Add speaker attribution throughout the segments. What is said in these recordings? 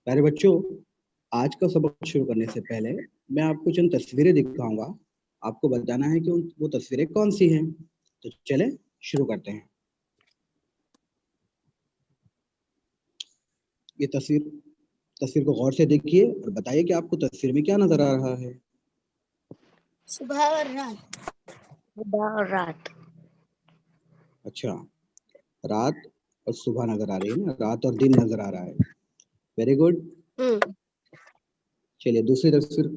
Speaker 1: प्यारे बच्चों, आज का सबक शुरू करने से पहले मैं आपको चंद तस्वीरें दिखाऊंगा। आपको बताना है कि वो तस्वीरें कौन सी हैं। तो चले शुरू करते हैं। ये तस्वीर को गौर से देखिए और बताइए कि आपको तस्वीर में क्या नजर आ रहा है।
Speaker 2: सुबह और रात।
Speaker 3: सुबह और रात।
Speaker 1: अच्छा, रात और सुबह नजर आ रही है ना, रात और दिन नजर आ रहा है। Very good. चलिए दूसरी तस्वीर।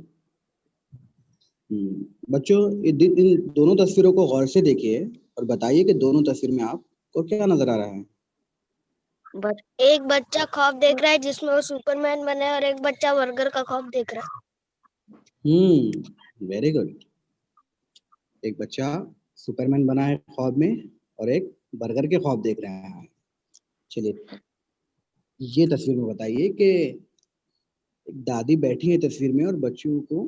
Speaker 1: बच्चों, इन दोनों तस्वीरों को गौर से देखिए और बताइए कि दोनों तस्वीर में आपको क्या नजर आ रहा है।
Speaker 2: एक बच्चा ख्वाब देख रहा है जिसमें वो सुपरमैन बने और एक बच्चा बर्गर का ख्वाब देख रहा है।
Speaker 1: Very good. एक बच्चा सुपरमैन बना है ख्वाब में और एक बर्गर के ख्वाब देख रहा है। चलिए ये तस्वीर में बताइए कि एक दादी बैठी है तस्वीर में और बच्चों को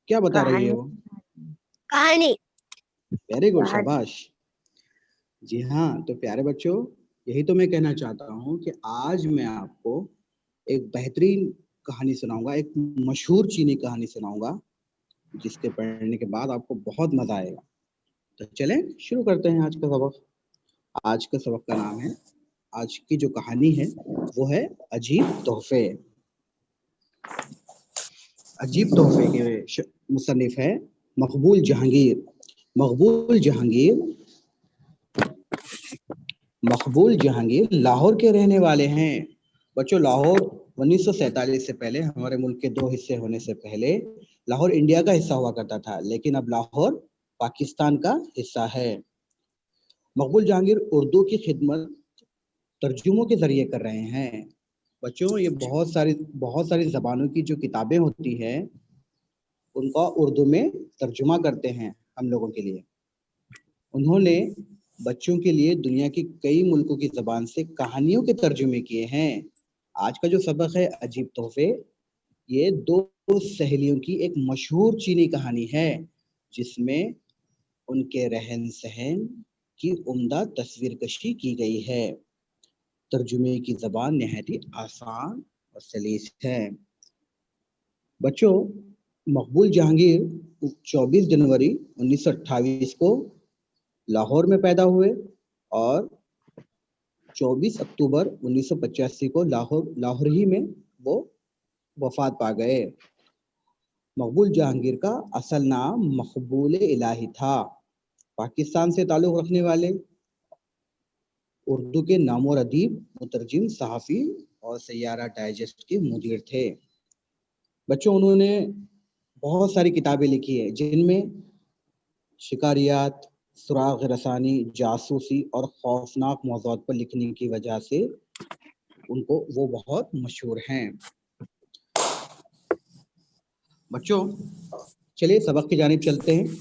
Speaker 1: क्या बता रही है वो।
Speaker 2: कहानी।
Speaker 1: वेरी गुड, शाबाश। जी हाँ, तो प्यारे बच्चों, यही तो मैं कहना चाहता हूँ कि आज मैं आपको एक बेहतरीन कहानी सुनाऊंगा, एक मशहूर चीनी कहानी सुनाऊंगा जिसके पढ़ने के बाद आपको बहुत मजा आएगा। तो चलें शुरू करते हैं आज का सबक। आज का सबक का नाम है, आज की जो कहानी है वो है अजीब तोहफे। अजीब तोहफे के मुसन्निफ है मकबूल जहांगीर। मकबूल जहांगीर मकबूल जहांगीर लाहौर के रहने वाले हैं। बच्चों, लाहौर 1947 से पहले, हमारे मुल्क के दो हिस्से होने से पहले लाहौर इंडिया का हिस्सा हुआ करता था, लेकिन अब लाहौर पाकिस्तान का हिस्सा है। मकबूल जहांगीर उर्दू की खिदमत तर्जुमों के जरिए कर रहे हैं। बच्चों, ये बहुत सारी जबानों की जो किताबें होती हैं उनका उर्दू में तर्जुमा करते हैं हम लोगों के लिए। उन्होंने बच्चों के लिए दुनिया की कई मुल्कों की जबान से कहानियों के तर्जुमे किए हैं। आज का जो सबक है अजीब तोहफे, ये दो सहेलियों की एक मशहूर चीनी कहानी है जिसमें उनके रहन सहन की उम्दा तस्वीर कशी की गई है। तर्जुमे की जबान नहायत ही आसान और सलीस है। बच्चों, मकबूल जहांगीर 24 जनवरी 1928 को लाहौर में पैदा हुए और 24 अक्टूबर 1985 को लाहौर ही में वो वफात पा गए। मकबूल जहांगीर का असल नाम मकबूल इलाही था। पाकिस्तान से ताल्लुक़ रखने वाले उर्दू के नामोर अदीब, मुतरजिम, सहाफ़ी और सैयारा डाइजेस्ट के मुदीर थे। बच्चों, उन्होंने बहुत सारी किताबें लिखी है जिनमें शिकारियात, सुराग रसानी, जासूसी और खौफनाक मौज़ूआत पर लिखने की वजह से उनको वो बहुत मशहूर हैं। बच्चों, चलिए सबक की जानिब चलते हैं।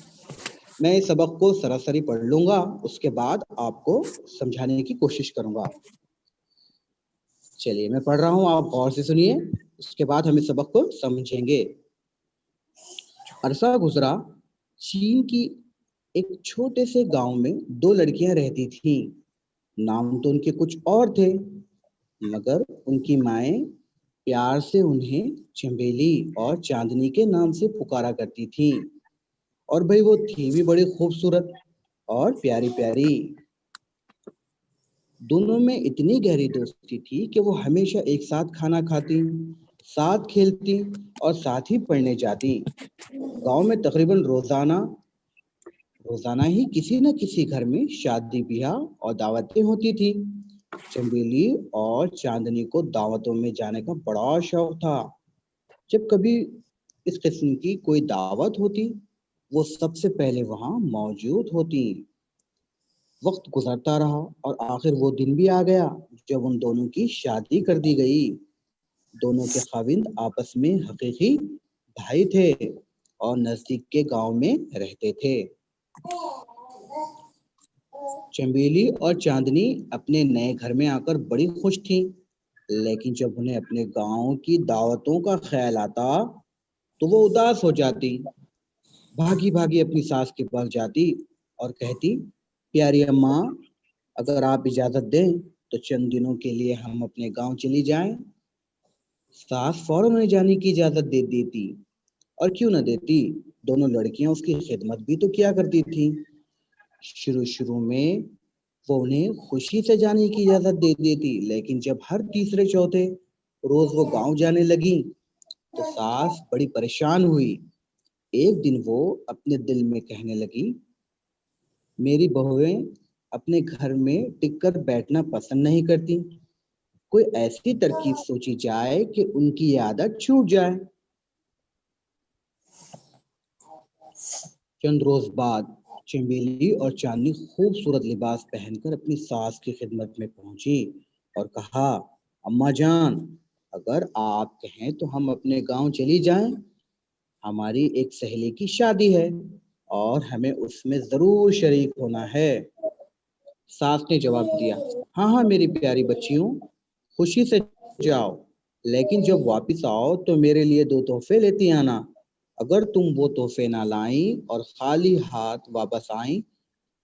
Speaker 1: मैं इस सबक को सरासरी पढ़ लूंगा, उसके बाद आपको समझाने की कोशिश करूंगा। चलिए मैं पढ़ रहा हूँ, आप गौर से सुनिए, उसके बाद हम इस सबक को समझेंगे। अरसा गुजरा, चीन की एक छोटे से गांव में दो लड़कियां रहती थीं। नाम तो उनके कुछ और थे, मगर उनकी माएँ प्यार से उन्हें चंबेली और चांदनी के नाम से पुकारा करती थीं। और भाई वो थी भी बड़ी खूबसूरत और प्यारी प्यारी। दोनों में इतनी गहरी दोस्ती थी कि वो हमेशा एक साथ खाना खाती, साथ खेलती और साथ ही पढ़ने जाती। गांव में तकरीबन रोजाना ही किसी न किसी घर में शादी ब्याह और दावतें होती थी। चंबेली और चांदनी को दावतों में जाने का बड़ा शौक था। जब कभी इस किस्म की कोई दावत होती, वो सबसे पहले वहां मौजूद होती। वक्त गुजरता रहा और आखिर वो दिन भी आ गया जब उन दोनों की शादी कर दी गई। दोनों के खाविंद आपस में हकीकी भाई थे और नजदीक के गांव में रहते थे। चंबेली और चांदनी अपने नए घर में आकर बड़ी खुश थीं, लेकिन जब उन्हें अपने गांव की दावतों का ख्याल आता तो वो उदास हो जाती। भागी भागी अपनी सास के पास जाती और कहती, प्यारी अम्मा, अगर आप इजाजत दें तो चंद दिनों के लिए हम अपने गांव चली जाएं। सास फौरन उन्हें जाने की इजाजत दे देती, और क्यों न देती, दोनों लड़कियां उसकी खिदमत भी तो किया करती थी। शुरू शुरू में वो उन्हें खुशी से जाने की इजाजत दे देती, लेकिन जब हर तीसरे चौथे रोज वो गांव जाने लगी तो सास बड़ी परेशान हुई। एक दिन वो अपने दिल में कहने लगी, मेरी बहुएं अपने घर में टिककर बैठना पसंद नहीं करती, कोई ऐसी तरकीब सोची जाए कि उनकी ये आदत छूट जाए। चंद रोज बाद चमेली और चांदनी खूबसूरत लिबास पहनकर अपनी सास की खिदमत में पहुंची और कहा, अम्मा जान, अगर आप कहें तो हम अपने गांव चली जाएं। हमारी एक सहेली की शादी है और हमें उसमें जरूर शरीक होना है। सास ने जवाब दिया, हाँ हाँ मेरी प्यारी बच्चियों, खुशी से जाओ, लेकिन जब वापस आओ तो मेरे लिए दो तोहफे लेती आना। अगर तुम वो तोहफे ना लाई और खाली हाथ वापस आई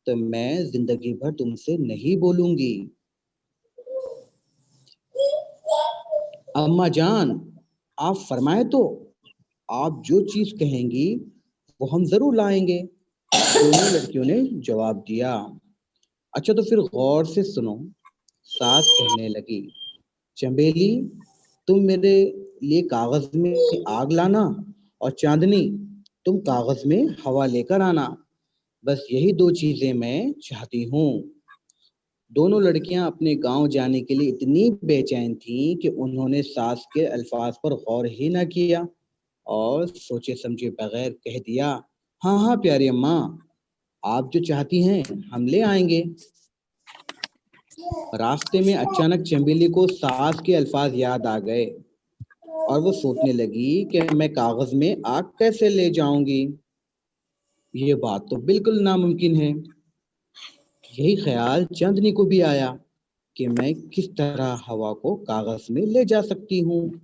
Speaker 1: तो मैं जिंदगी भर तुमसे नहीं बोलूंगी। अम्मा जान, आप फरमाए तो, आप जो चीज कहेंगी वो हम जरूर लाएंगे, दोनों लड़कियों ने जवाब दिया। अच्छा तो फिर गौर से सुनो, सास कहने लगी, चंबेली, तुम मेरे लिए कागज में आग लाना, और चांदनी, तुम कागज में हवा लेकर आना। बस यही दो चीजें मैं चाहती हूँ। दोनों लड़कियां अपने गांव जाने के लिए इतनी बेचैन थीं कि उन्होंने सास के अल्फाज पर गौर ही न किया और सोचे समझे बगैर कह दिया, हाँ हाँ प्यारी अम्मा, आप जो चाहती हैं हम ले आएंगे। रास्ते में अचानक चमेली को सास के अल्फाज याद आ गए और वो सोचने लगी कि मैं कागज में आग कैसे ले जाऊंगी, ये बात तो बिल्कुल नामुमकिन है। यही ख्याल चांदनी को भी आया कि मैं किस तरह हवा को कागज में ले जा सकती हूँ।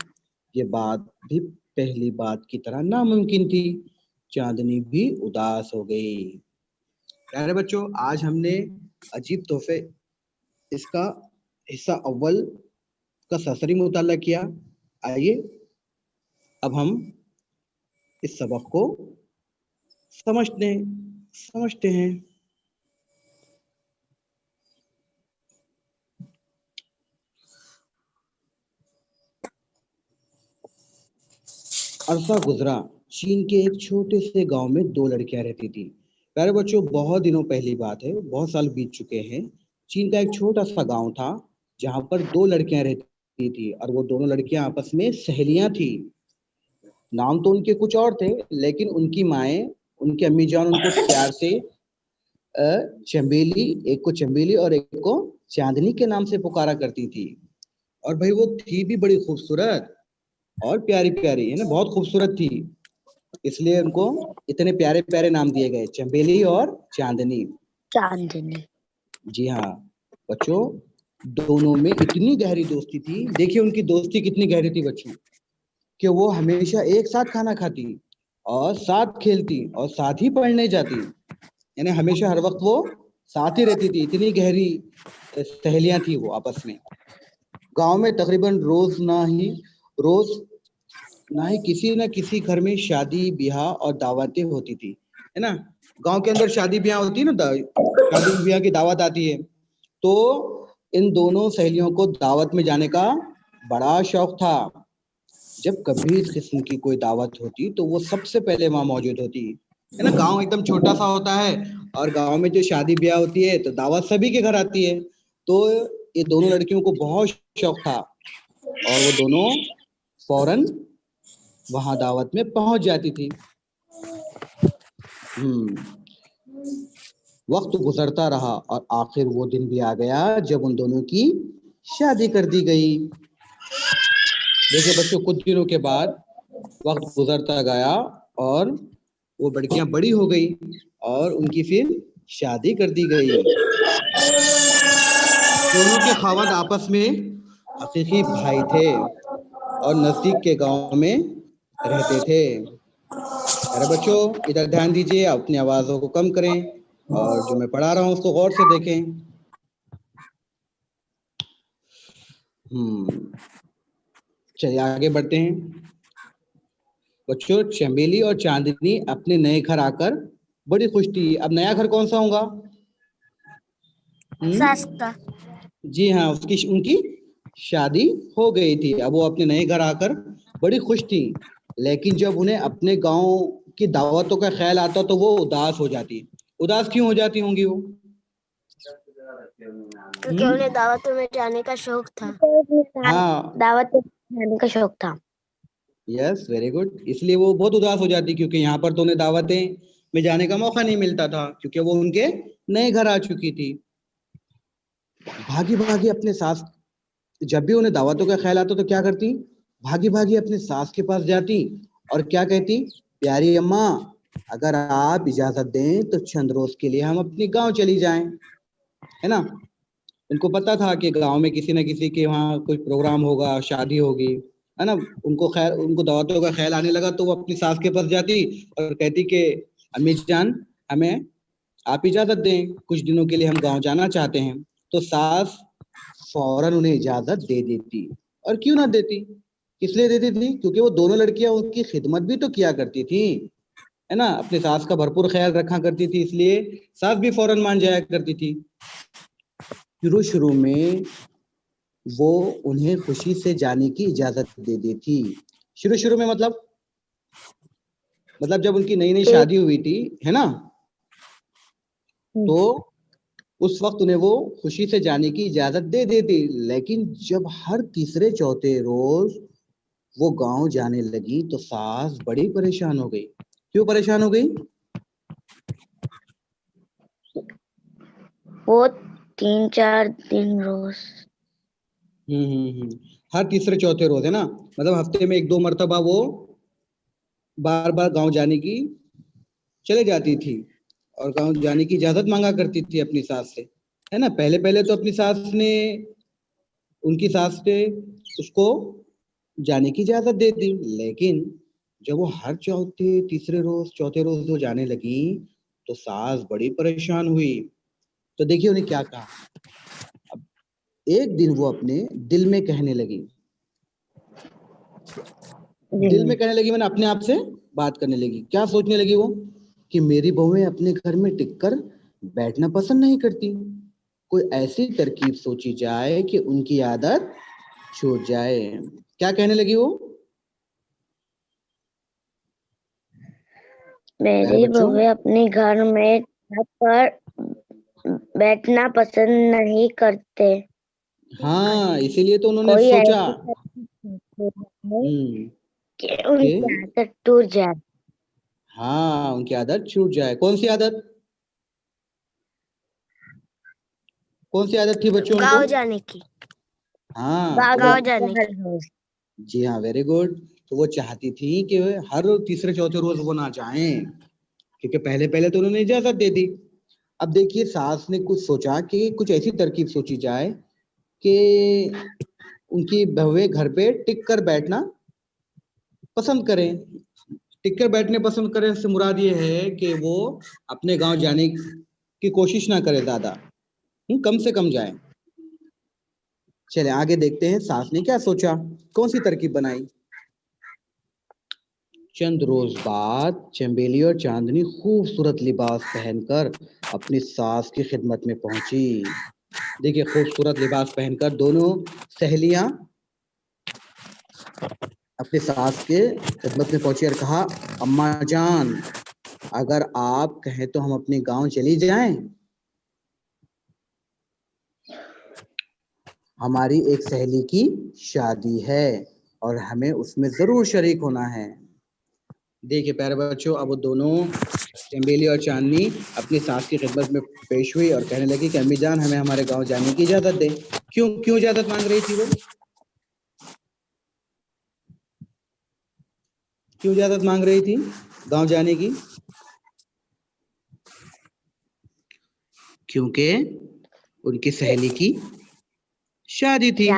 Speaker 1: ये बात भी पहली बात की तरह नामुमकिन थी। चांदनी भी उदास हो गई। प्यारे बच्चों, आज हमने अजीब तोहफे इसका हिस्सा अव्वल का सरसरी मुताला किया। आइए अब हम इस सबक को समझते हैं। अरसा गुजरा, चीन के एक छोटे से गांव में दो लड़कियां रहती थी। प्यारे बच्चों, बहुत दिनों पहली बात है, बहुत साल बीत चुके हैं। चीन का एक छोटा सा गांव था जहां पर दो लड़कियां रहती थी और वो दोनों लड़कियां आपस में सहेलियां थी। नाम तो उनके कुछ और थे, लेकिन उनकी माएँ, उनकी अम्मी जान उनको प्यार से चंबेली, एक को चंबेली और एक को चांदनी के नाम से पुकारा करती थी। और भाई वो थी भी बड़ी खूबसूरत और प्यारी प्यारी, है ना, बहुत खूबसूरत थी, इसलिए उनको इतने प्यारे प्यारे नाम दिए गए, चंबेली और चांदनी।
Speaker 3: चांदनी।
Speaker 1: जी हाँ बच्चों, दोनों में इतनी गहरी दोस्ती थी। देखिए उनकी दोस्ती कितनी गहरी थी बच्चों, कि वो हमेशा एक साथ खाना खाती और साथ खेलती और साथ ही पढ़ने जाती, यानी हमेशा हर वक्त वो साथ ही रहती थी। इतनी गहरी सहेलियां थी वो आपस में। गांव में तकरीबन रोज ना ही किसी न किसी घर में शादी ब्याह और दावतें होती थी, है ना। गांव के अंदर शादी ब्याह होती है ना, शादी ब्याह की दावत आती है, तो इन दोनों सहेलियों को दावत में जाने का बड़ा शौक था। जब कभी इस किस्म की कोई दावत होती तो वो सबसे पहले वहां मौजूद होती, है ना। गांव एकदम छोटा सा होता है और गांव में जो शादी ब्याह होती है तो दावत सभी के घर आती है। तो ये दोनों लड़कियों को बहुत शौक था और वो दोनों फौरन वहां दावत में पहुंच जाती थी। वक्त गुजरता रहा और आखिर वो दिन भी आ गया जब उन दोनों की शादी कर दी गई। देखिए बच्चों, कुछ दिनों के बाद वक्त गुजरता गया और वो लड़कियां बड़ी हो गई और उनकी फिर शादी कर दी गई। दोनों के खावंद आपस में हकीकी भाई थे और नजदीक के गांव में रहते थे। अरे बच्चों, इधर ध्यान दीजिए, अपनी आवाजों को कम करें और जो मैं पढ़ा रहा हूं उसको गौर से देखें। चलिए आगे बढ़ते हैं बच्चों। चमेली और चांदनी अपने नए घर आकर बड़ी खुश थी। अब नया घर कौन सा होगा?
Speaker 2: सास का।
Speaker 1: जी हाँ, उसकी उनकी शादी हो गई थी। अब वो अपने नए घर आकर बड़ी खुश थी, लेकिन जब उन्हें अपने गांव की दावतों का ख्याल आता तो वो उदास हो जाती। उदास क्यों हो जाती होंगी वो?
Speaker 2: क्योंकि उन्हें दावतों में जाने का शौक था।
Speaker 1: हाँ,
Speaker 3: दावत जाने का शौक था।
Speaker 1: Yes, very good. इसलिए वो बहुत उदास हो जाती, क्योंकि यहाँ पर तो उन्हें दावतें में जाने का मौका नहीं मिलता था, क्योंकि वो उनके नए घर आ चुकी थी। भागी भागी अपने सास, जब भी उन्हें दावतों का ख्याल आता तो क्या करती? भागी भागी अपने सास के पास जाती और क्या कहती? प्यारी अम्मा, अगर आप इजाजत दें तो चंद रोज के लिए हम अपने गांव चली जाएं। है ना? उनको पता था कि गांव में किसी न किसी के वहाँ कोई प्रोग्राम होगा, शादी होगी। है ना? उनको दावतों का ख्याल आने लगा तो वो अपनी सास के पास जाती और कहती कि अम्मी जान, हमें आप इजाजत दें, कुछ दिनों के लिए हम गांव जाना चाहते हैं। तो सास फौरन उन्हें इजाजत दे देती। और क्यों ना देती? किस लिए देती थी? क्योंकि वो दोनों लड़कियां उनकी खिदमत भी तो किया करती थी। है ना? अपने सास का भरपूर ख्याल रखा करती थी, इसलिए सास भी फौरन मान जाया करती थी। शुरू शुरू में वो उन्हें खुशी से जाने की इजाजत दे दी थी। शुरू शुरू में मतलब जब उनकी नई नई शादी हुई थी, है ना, तो उस वक्त उन्हें वो खुशी से जाने की इजाजत दे देती। लेकिन जब हर तीसरे चौथे रोज वो गांव जाने लगी तो सास बड़ी परेशान हो गई। क्यों परेशान हो गई?
Speaker 3: वो 3-4 दिन रोज।
Speaker 1: हर तीसरे चौथे रोज, है ना, मतलब हफ्ते में 1-2 मर्तबा वो बार बार गांव जाने की चले जाती थी और गांव जाने की इजाजत मांगा करती थी अपनी सास से। है ना? पहले पहले तो अपनी सास ने, उनकी सास ने उसको जाने की इजाजत दे दी, लेकिन जब वो हर चौथे रोज वो जाने लगी तो सास बड़ी परेशान हुई। तो देखिए उन्हें क्या कहा। अब एक दिन वो अपने दिल में कहने लगी, मैंने अपने आप से बात करने लगी। क्या सोचने लगी वो? कि मेरी बहुएं अपने घर में टिककर बैठना पसंद नहीं करती। कोई ऐसी तरकीब सोची जाए कि उनकी आदत छूट जाए। क्या कहने लगी वो?
Speaker 3: मेरी बहुएं अपने घर में पर बैठना पसंद नहीं करते।
Speaker 1: हाँ, इसीलिए तो उन्होंने
Speaker 3: कोई
Speaker 1: सोचा
Speaker 3: कि उनकी आदत टूट जाए।
Speaker 1: हाँ, उनकी आदत छूट जाए। कौन सी आदत? कौन सी आदत थी बच्चों
Speaker 2: गांव
Speaker 1: उनको?
Speaker 2: जाने की।
Speaker 1: हाँ,
Speaker 2: गांव जाने की।
Speaker 1: जी हाँ, वेरी गुड। तो वो चाहती थी कि हर तीसरे चौथे रोज वो ना जाएं, क्योंकि पहले पहले तो उन्होंने इजाजत दे दी। अब देखिए सास ने कुछ सोचा कि कुछ ऐसी तरकीब सोची जाए कि उनकी बहुएं घर पे टिक कर बैठना पसंद करें। टिक कर बैठने पसंद करें से मुराद ये है कि वो अपने गांव जाने की कोशिश ना करे ज्यादा, कम से कम जाए। चले आगे देखते हैं सास ने क्या सोचा, कौन सी तरकीब बनाई। चंद रोज बाद चंबेली और चांदनी खूबसूरत लिबास पहनकर अपनी सास की खिदमत में पहुंची। देखिए खूबसूरत लिबास पहनकर दोनों सहेलियां अपनी सास के खिदमत में पहुंची और कहा, अम्मा जान, अगर आप कहें तो हम अपने गांव चली जाएं। हमारी एक सहेली की शादी है और हमें उसमें जरूर शरीक होना है। देखिए प्यारे बच्चों, अब वो दोनों चंबेली और चांदनी अपनी सास की खिदमत में पेश हुई और कहने लगी कि अम्मी जान, हमें हमारे गांव जाने की इजाजत दें। क्यों क्यों इजाजत मांग रही थी वो? क्यों इजाजत मांग रही थी गांव जाने की? क्योंकि उनकी सहेली की शादी थी।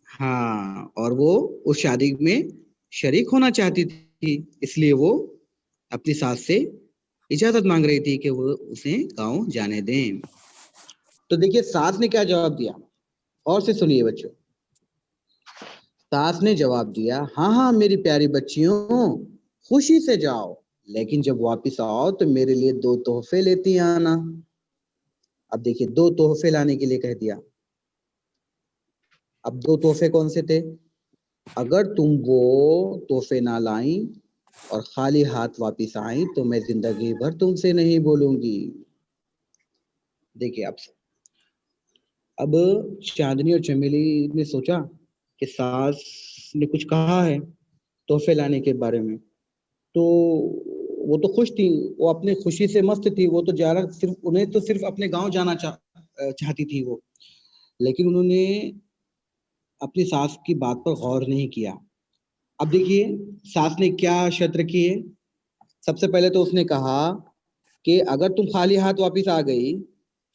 Speaker 1: हाँ, और वो उस शादी में शरीक होना चाहती थी, इसलिए वो अपनी सास से इजाजत मांग रही थी कि वो उसे गांव जाने दें। तो देखिए सास ने क्या जवाब दिया, और से सुनिए बच्चों। सास ने जवाब दिया, हाँ हाँ मेरी प्यारी बच्चियों, खुशी से जाओ, लेकिन जब वापस आओ तो मेरे लिए 2 तोहफे लेती आना। अब देखिए 2 तोहफे लाने के लिए कह दिया। अब 2 तोहफे कौन से थे? अगर तुम वो तोहफे ना लाई और खाली हाथ वापस आई तो मैं जिंदगी भर तुमसे नहीं बोलूंगी। देखिए अब चांदनी और चमेली ने सोचा कि सास ने कुछ कहा है तोहफे लाने के बारे में, तो वो तो खुश थी, वो अपने खुशी से मस्त थी, वो तो ज्यादा सिर्फ उन्हें तो सिर्फ अपने गांव जाना चाहती थी वो। लेकिन उन्होंने अपनी सास की बात पर गौर नहीं किया। अब देखिए सास ने क्या शर्त रखी है। सबसे पहले तो उसने कहा कि अगर तुम खाली हाथ वापस आ गई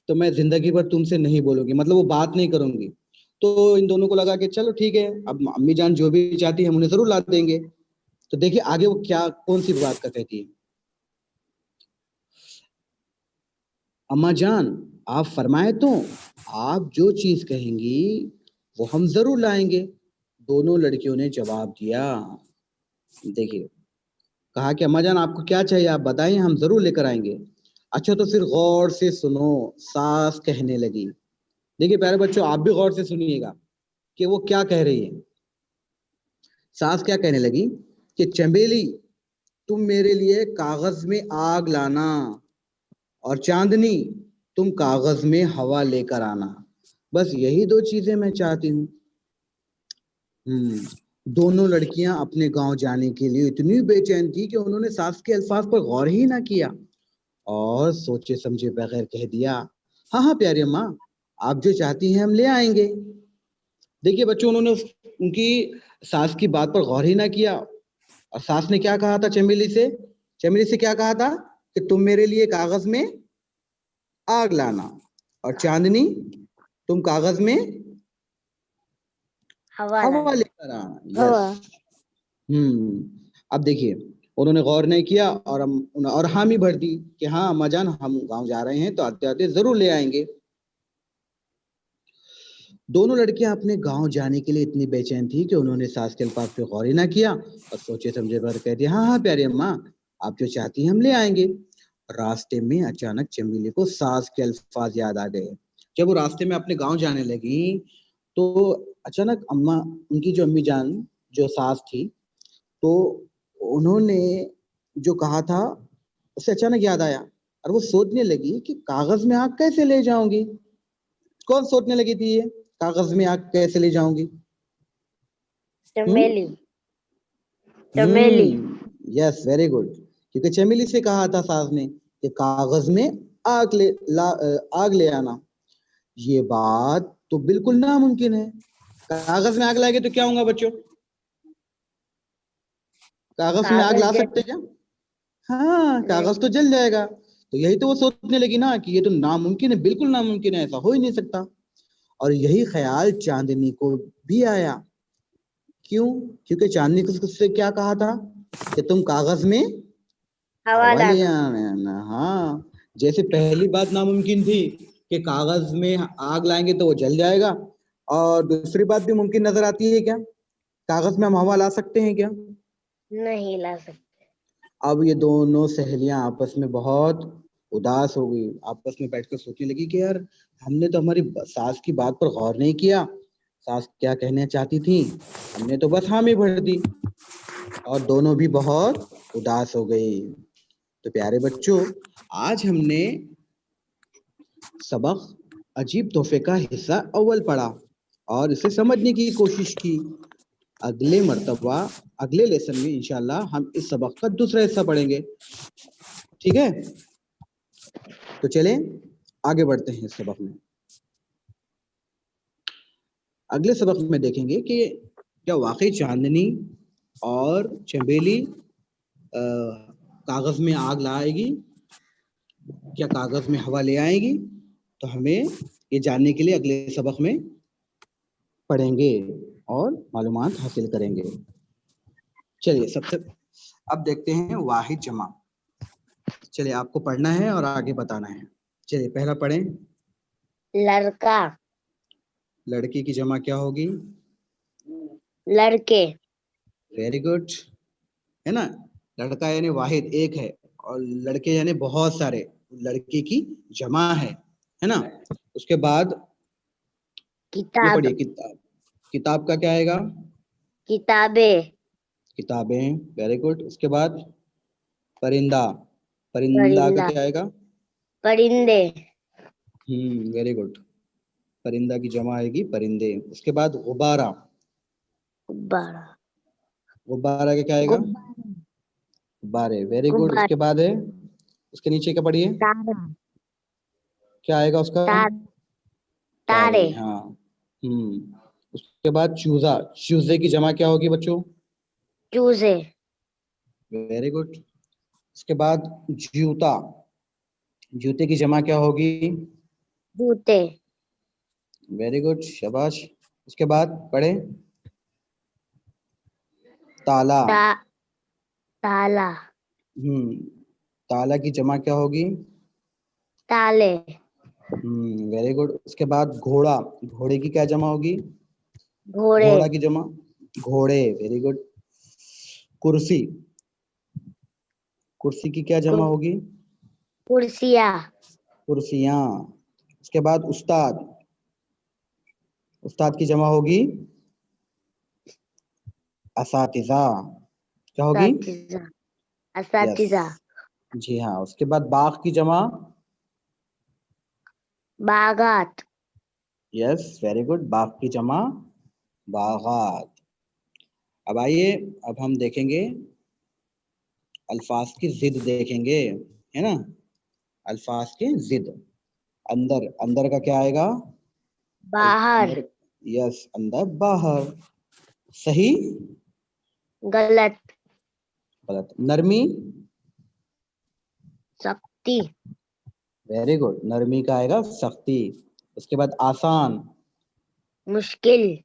Speaker 1: तो मैं जिंदगी भर तुमसे नहीं बोलूंगी, मतलब वो बात नहीं करूंगी। तो इन दोनों को लगा कि चलो ठीक है, अब अम्मी जान जो भी चाहती है हम उन्हें जरूर ला देंगे। तो देखिए आगे वो क्या कौन सी बात का कहती है। अम्मा जान आप फरमाए तो, आप जो चीज कहेंगी वो हम जरूर लाएंगे। दोनों लड़कियों ने जवाब दिया। देखिए कहा कि अम्मा जान आपको क्या चाहिए आप बताइए, हम जरूर लेकर आएंगे। अच्छा तो फिर गौर से सुनो, सास कहने लगी। देखिए प्यारे बच्चों आप भी गौर से सुनिएगा कि वो क्या कह रही है। सास क्या कहने लगी कि चंबेली तुम मेरे लिए कागज में आग लाना, और चांदनी तुम कागज में हवा लेकर आना। बस यही 2 चीजें मैं चाहती हूँ। दोनों लड़कियां अपने गांव जाने के लिए इतनी बेचैन थी कि उन्होंने सास के अल्फाज पर गौर ही ना किया और सोचे समझे बगैर कह दिया, हाँ हाँ प्यारी अम्मा आप जो चाहती हैं हम ले आएंगे। देखिए बच्चों उन्होंने उनकी सास की बात पर गौर ही ना किया। और सास ने क्या कहा था चमेली से? चमेली से क्या कहा था कि तुम मेरे लिए कागज में आग लाना, और चांदनी तुम कागज में हवा लेकर आना। यस। अब देखिए उन्होंने गौर नहीं किया और हामी भर दी कि हाँ अम्मा जान हम गांव जा रहे हैं तो आते आते जरूर ले आएंगे। दोनों लड़कियां अपने गांव जाने के लिए इतनी बेचैन थी कि उन्होंने सास के अल्फाज पे गौर ही ना किया और सोचे समझे भर कह दिया, हाँ हाँ प्यारी अम्मा आप जो चाहती हैं हम ले आएंगे। रास्ते में अचानक चमेली को सास के अल्फाज याद आ गए। जब वो रास्ते में अपने गांव जाने लगी तो अचानक अम्मा उनकी जो अम्मी जान जो सास थी, तो उन्होंने जो कहा था उसे अचानक याद आया और वो सोचने लगी कि कागज में आग कैसे ले जाऊंगी। कौन सोचने लगी थी ये कागज में आग कैसे ले जाऊंगी?
Speaker 3: चमेली। चमेली।
Speaker 1: Yes very good. क्योंकि चमेली से कहा था सास ने कि कागज में आग ले आना। ये बात तो बिल्कुल नामुमकिन है। कागज में आग लाएंगे तो क्या होगा बच्चों? कागज में आग ला सकते क्या? हाँ कागज तो जल जाएगा। तो यही तो वो सोचने लगी ना कि ये तो नामुमकिन है, बिल्कुल नामुमकिन है, ऐसा हो ही नहीं सकता। और यही ख्याल चांदनी को भी आया। क्यों? क्योंकि चांदनी को उससे क्या कहा था कि तुम कागज में हवा ले आना। हाँ जैसे पहली बात नामुमकिन थी कि कागज में आग लाएंगे तो वो जल जाएगा, और दूसरी बात भी मुमकिन नजर आती है क्या? कागज में हम हवा ला सकते हैं क्या?
Speaker 3: नहीं ला सकते।
Speaker 1: अब ये दोनों सहेलियां आपस में बहुत उदास हो गई, आपस में बैठकर सोचने लगी कि यार हमने तो हमारी सास की बात पर गौर नहीं किया, सास क्या कहना चाहती थी हमने तो बस हामी भर दी, और दोनों भी बहुत उदास हो गई। तो प्यारे बच्चों आज हमने सबक अजीब तोहफे का हिस्सा अव्वल पढ़ा और इसे समझने की कोशिश की। अगले मर्तबा अगले लेसन में इंशाल्लाह हम इस सबक का दूसरा हिस्सा पढ़ेंगे। ठीक है, तो चलें आगे बढ़ते हैं इस सबक में। अगले सबक में देखेंगे कि क्या वाकई चांदनी और चंबेली कागज में आग लाएगी, क्या कागज में हवा ले आएगी? तो हमें ये जानने के लिए अगले सबक में पढ़ेंगे और मालूमात हासिल करेंगे। चलिए सबसे अब देखते हैं वाहिद जमा। चलिए आपको पढ़ना है और आगे बताना है। चलिए पहला पढ़ें।
Speaker 3: लड़का।
Speaker 1: लड़की की जमा क्या होगी?
Speaker 3: लड़के।
Speaker 1: वेरी गुड, है ना। लड़का यानी वाहिद एक है, और लड़के यानी बहुत सारे, लड़के की जमा है ना। उसके बाद ये
Speaker 3: किताब।
Speaker 1: पढ़िए, किताब। किताब का क्या आएगा?
Speaker 3: किताबें।
Speaker 1: किताबें, वेरी गुड। उसके बाद परिंदा, परिंदा का
Speaker 3: परिंदा।
Speaker 1: क्या आएगा?
Speaker 3: परिंदे।
Speaker 1: वेरी गुड, परिंदा की जमा आएगी परिंदे। उसके बाद गुब्बारा,
Speaker 3: गुब्बारा।
Speaker 1: गुब्बारा का क्या आएगा?
Speaker 3: गुब्बारा।
Speaker 1: गुब्बारे, वेरी गुड।
Speaker 3: गुब्बारा।
Speaker 1: उसके बाद है, उसके नीचे क्या पढ़िए,
Speaker 3: तारा।
Speaker 1: क्या आएगा उसका?
Speaker 3: तार,
Speaker 1: तारे,
Speaker 3: तारे।
Speaker 1: हाँ। उसके बाद चूजा, चूजे की जमा क्या होगी बच्चों?
Speaker 3: चूजे।
Speaker 1: Very good. उसके बाद जूता, जूते की जमा क्या होगी?
Speaker 3: जूते।
Speaker 1: वेरी गुड, शाबाश। उसके बाद पढ़े, ताला।
Speaker 3: ता, ताला।
Speaker 1: हम्म ताला की जमा क्या होगी?
Speaker 3: ताले।
Speaker 1: Very good. उसके बाद घोड़ा, घोड़े की क्या जमा होगी?
Speaker 3: घोड़े।
Speaker 1: घोड़ा की जमा घोड़े, वेरी गुड। कुर्सी, कुर्सी की क्या जमा होगी?
Speaker 3: कुर्सियाँ।
Speaker 1: कुर्सियां। उसके बाद उस्ताद, उस्ताद की जमा होगी? असातिज़ा, क्या होगी?
Speaker 3: असातिज़ा।
Speaker 1: यस,
Speaker 3: असातिज़ा।
Speaker 1: जी हाँ। उसके बाद बाग की जमा?
Speaker 3: बागात।
Speaker 1: यस, वेरी गुड, बाग की जमा बागात। अब आइए, अब हम देखेंगे अल्फाज की जिद देखेंगे, है ना। अल्फाज की जिद, अंदर, अंदर का क्या आएगा?
Speaker 3: बाहर।
Speaker 1: अंदर, यस, अंदर बाहर। सही,
Speaker 3: गलत।
Speaker 1: गलत। नरमी,
Speaker 3: सख्ती।
Speaker 1: वेरी गुड, नरमी का आएगा सख्ती। उसके बाद आसान,
Speaker 3: मुश्किल।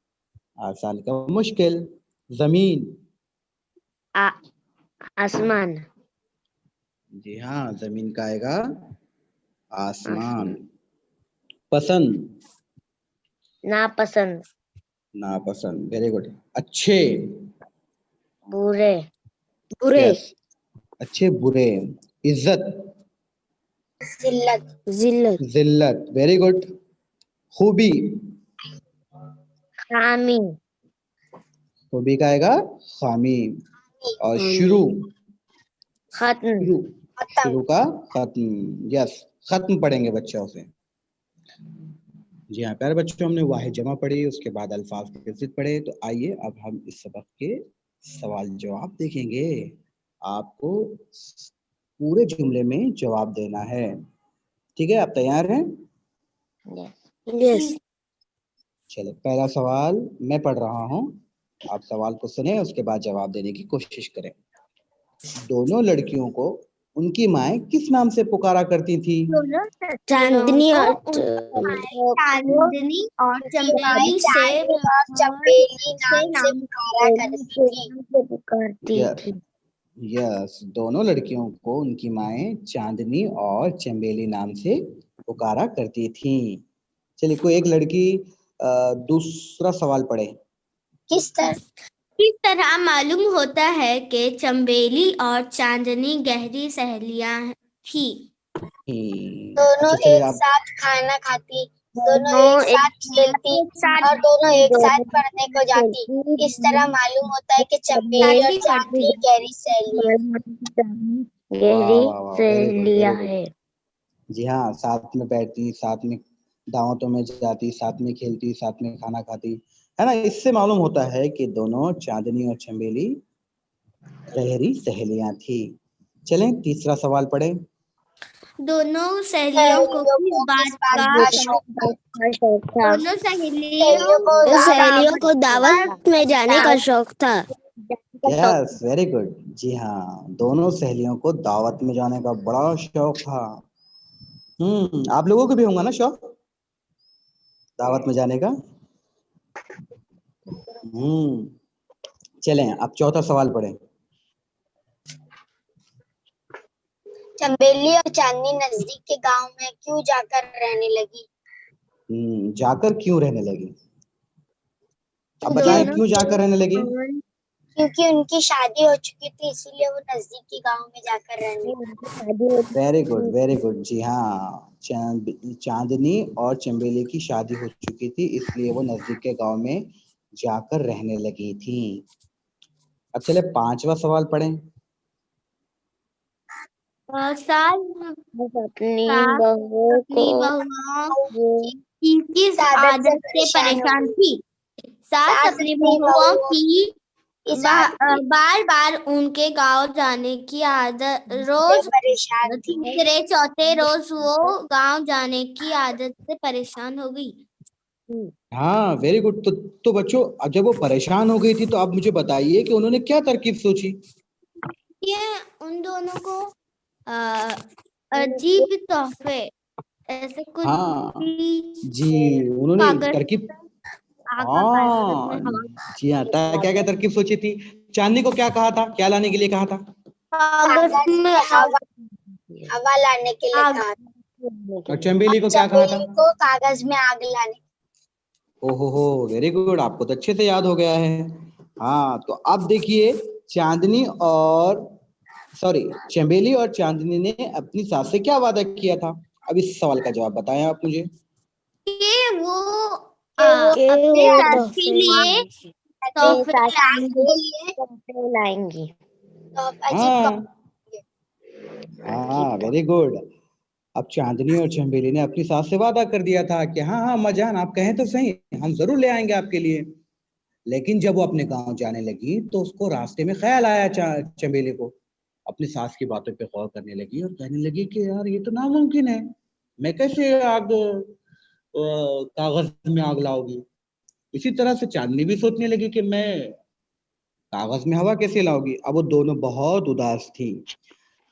Speaker 1: आसान का मुश्किल। जमीन,
Speaker 3: आ, आसमान।
Speaker 1: जी हाँ, जमीन का आएगा आसमान।
Speaker 3: आसमान।
Speaker 1: पसंद,
Speaker 3: नापसंद।
Speaker 1: नापसंद, वेरी गुड। अच्छे,
Speaker 3: बुरे। बुरे।
Speaker 1: यस, अच्छे बुरे। इज्जत,
Speaker 3: जिल्लत। जिल्लत।
Speaker 1: जिल्लत, वेरी गुड। खूबी,
Speaker 3: खामी।
Speaker 1: खूबी का आएगा खामी। और शुरू,
Speaker 3: खत्म।
Speaker 1: शुरू, शुरू का खत्म, यस, खत्म पढ़ेंगे बच्चों से। जी हाँ प्यारे बच्चों, हमने वाहिद जमा पढ़ी, उसके बाद अल्फाज की जिद पढ़े। तो आइए अब हम इस सबक के सवाल जवाब देखेंगे। आपको पूरे जुमले में जवाब देना है, ठीक है? आप तैयार हैं?
Speaker 2: यस।
Speaker 1: चलो, पहला सवाल मैं पढ़ रहा हूँ, आप सवाल को सुने, उसके बाद जवाब देने की कोशिश करें। दोनों लड़कियों को उनकी माएँ किस नाम से पुकारा करती थी?
Speaker 2: चांदनी और
Speaker 3: चांदनी
Speaker 2: और चंबेली से
Speaker 3: चंबेली नाम से पुकारती
Speaker 1: य-
Speaker 3: थी।
Speaker 1: यस, दोनों लड़कियों को उनकी माएँ चांदनी और चंबेली नाम से पुकारा करती थी। चलिए, कोई एक लड़की दूसरा सवाल पढ़े।
Speaker 3: किस तरह मालूम होता है कि चंबेली और चांदनी गहरी सहेलियां थी? दोनों
Speaker 1: अच्छा, चलिए
Speaker 3: एक
Speaker 1: आप,
Speaker 3: साथ खाना खाती, दोनों एक साथ खेलती और दोनों एक साथ पढ़ने को जाती। इस तरह मालूम होता है कि चंबेली और चांदनी गहरी
Speaker 1: वाह वाह वाह, वेरी गुड, वेरी
Speaker 3: सहेलियां
Speaker 1: गुड।
Speaker 3: है।
Speaker 1: जी हाँ, साथ में बैठती, साथ में दावतों में जाती, साथ में खेलती, साथ में खाना खाती, है ना। इससे मालूम होता है कि दोनों चांदनी और चंबेली गहरी सहेलियां थी। चलें, तीसरा सवाल पढ़े।
Speaker 3: दोनों सहेलियों को किस बात का शौक था? दोनों
Speaker 2: सहेलियों को दावत में जाने का शौक था।
Speaker 1: यस, वेरी गुड, जी हाँ, दोनों सहेलियों को दावत में जाने का बड़ा शौक था। आप लोगों को भी होगा ना शौक दावत में जाने का? चलें, अब चौथा सवाल पढ़ें।
Speaker 3: चंबेली और चांदनी नजदीक के गांव में क्यों जाकर रहने लगी?
Speaker 1: जाकर क्यों रहने लगी? अब बताएं क्यों जाकर रहने लगी?
Speaker 3: क्योंकि उनकी शादी हो चुकी थी, इसीलिए वो नजदीक के गांव में जाकर रहने।
Speaker 1: Very good, very good. जी हाँ, चांदनी और चंबेली की शादी हो चुकी थी, इसलिए वो नजदीक के गांव में जाकर रहने लगी थी। अब चले 5वां सवाल पढ़ें।
Speaker 4: अपनी
Speaker 2: सास
Speaker 4: बहुओं
Speaker 2: अपनी
Speaker 4: को
Speaker 2: बहुओं की किस
Speaker 3: आदत से
Speaker 2: आदत से परेशान थी? सास
Speaker 3: सास
Speaker 2: अपनी
Speaker 3: अपनी
Speaker 2: बहुओं
Speaker 3: बहुओं
Speaker 2: की
Speaker 3: इस आदत
Speaker 2: बार बार उनके गांव जाने की आदत,
Speaker 3: से
Speaker 2: रोज
Speaker 3: परेशान थी।
Speaker 2: तीसरे चौथे रोज वो गांव जाने की आदत से परेशान हो गई।
Speaker 1: हाँ, वेरी गुड। तो बच्चों, अब जब वो परेशान हो गई थी तो अब मुझे बताइए कि उन्होंने क्या तरकीब सोची?
Speaker 2: ये उन दोनों को अजीब तोहफे, ऐसे कुछ
Speaker 1: हाँ
Speaker 2: भी
Speaker 1: जी, उन्होंने
Speaker 2: कागज
Speaker 1: तरकीब,
Speaker 2: आग का कागज में
Speaker 1: हाँ जी हाँ, क्या क्या तरकीब सोची थी? चांदनी को क्या कहा था, क्या लाने के लिए कहा था?
Speaker 2: कागज
Speaker 3: कागज
Speaker 2: में
Speaker 3: में हवा लाने के लिए
Speaker 2: आग
Speaker 3: कहा।
Speaker 1: और चंबेली को क्या कहा था?
Speaker 3: चमेली को कागज में आग लाने।
Speaker 1: ओहो, वेरी गुड, आपको तो अच्छे से याद हो गया है। हाँ, तो अब देखिए, चांदनी और चंबेली और चांदनी ने अपनी सास से क्या वादा किया था? अब इस सवाल का जवाब बताएं आप मुझे।
Speaker 2: कि वो
Speaker 4: अपने
Speaker 2: सास के लिए तोहफे
Speaker 4: लाएंगी।
Speaker 3: अजीब
Speaker 1: हाँ हाँ, वेरी गुड। अब चांदनी और चंबेली ने अपनी सास से वादा कर दिया था कि हाँ हाँ अम्माजान, आप कहें तो सही, हम जरूर ले आएंगे आपके लिए। लेकिन जब वो अपने गांव जाने लगी तो उसको रास्ते में ख्याल आया, चंबेली को अपनी सास की बातों पे गौर करने लगी और कहने लगी कि यार ये तो नामुमकिन है, मैं कैसे कागज में आग लाऊंगी। इसी तरह से चांदनी भी सोचने लगी कि मैं कागज में हवा कैसे लाऊंगी। अब वो दोनों बहुत उदास थी।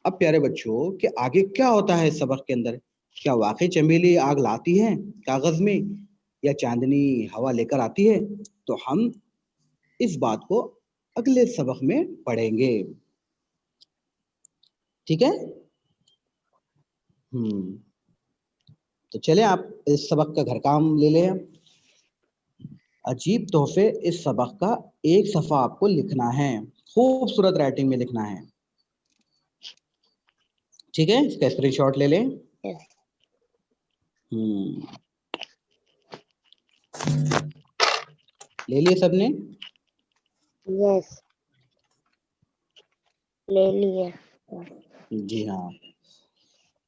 Speaker 1: अब प्यारे बच्चों, कि आगे क्या होता है इस सबक के अंदर? क्या वाकई चमेली आग लाती है कागज में, या चांदनी हवा लेकर आती है? तो हम इस बात को अगले सबक में पढ़ेंगे, ठीक है? तो चले आप इस सबक का घर काम ले लें। अजीब तोहफे, इस सबक का एक सफा आपको लिखना है, खूबसूरत राइटिंग में लिखना है, ठीक है? इसका स्क्रीनशॉट ले लें। ले लिए सबने?
Speaker 4: यस, ले लिए।
Speaker 1: जी हाँ।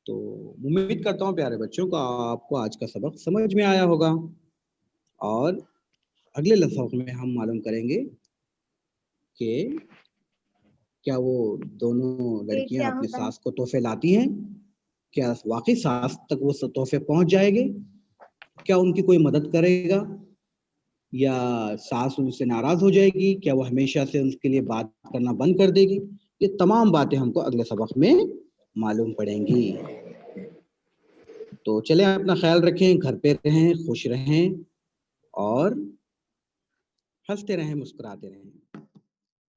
Speaker 1: तो उम्मीद करता हूँ प्यारे बच्चों को आपको आज का सबक समझ में आया होगा, और अगले सबक में हम मालूम करेंगे कि क्या वो दोनों लड़कियां अपनी सास को तोहफे लाती हैं, क्या वाकई सास तक वो तोहफे पहुंच जाएंगे, क्या उनकी कोई मदद करेगा, या सास उनसे नाराज हो जाएगी, क्या वो हमेशा से उनके लिए बात करना बंद कर देगी। ये तमाम बातें हमको अगले सबक में मालूम पड़ेंगी। तो चलें, अपना ख्याल रखें, घर पे रहें, खुश रहें और हंसते रहें, मुस्कुराते रहें।